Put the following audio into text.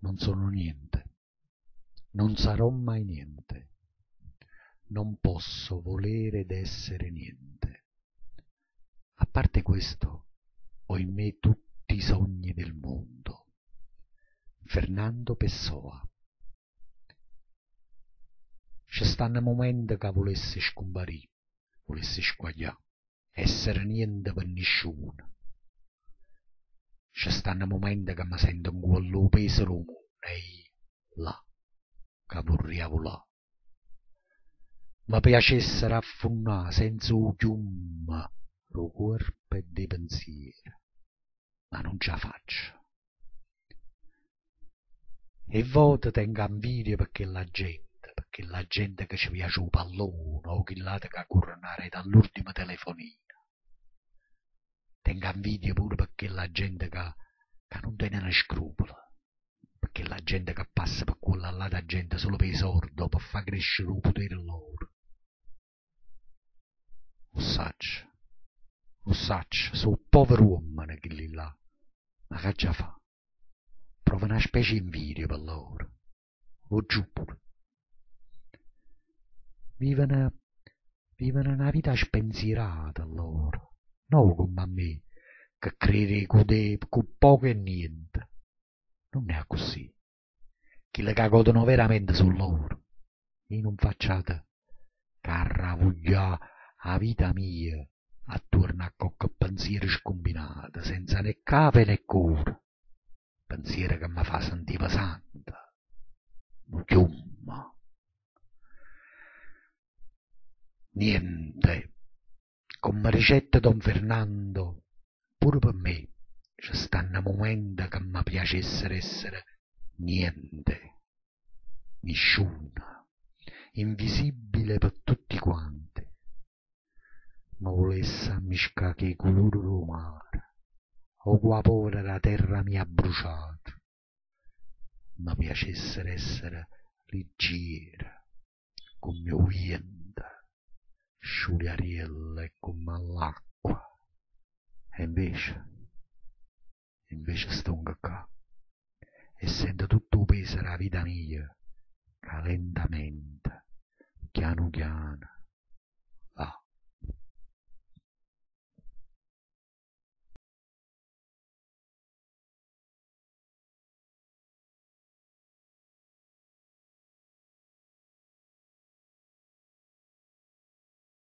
Non sono niente, non sarò mai niente, non posso volere d'essere niente. A parte questo, ho in me tutti i sogni del mondo. Fernando Pessoa. Ci stanno momenti che volessi scomparire, volessi squagliare, essere niente per nessuno. Ci stanno momenti che mi sento in quello peso del mondo, e là, che vorrei là. Mi piacesse raffonnare senza un chiumma lo corpo e dei pensieri, ma non ce la faccio. E volte tengo invidia perché la gente che ci piace un pallone o chi là che corre dall'ultima telefonina. Tengo invidia pure perché la gente che non tiene scrupoli, perché la gente che passa per quella là da gente solo per i soldi, per far crescere il potere loro. Lo saccio, sono poveri uomini quelli là, ma che già fa? Prova una specie di invidia per loro, lo giuro. Vivono una vita spensierata loro, non come a me, che crede con poco e niente. Non è così. Chi le godono veramente sono loro. Io non facciate carravuglia a vita mia attorno a qualche pensiero scombinato, senza né capo né cuore. Pensiero che mi fa sentire pesante, un chiumma. Niente. Come ricetta Don Fernando, pure per me ci stanno momenti che mi piacessero essere niente, nessuna, invisibile per tutti quanti. Ma volesse ammiscare che i colori del mare, o qua povera terra mi ha bruciato. Mi piacessero essere leggera, come il vento, sciuriariella come l'acqua. E invece sto qua e sento tutto il peso della vita mia, che lentamente, piano piano,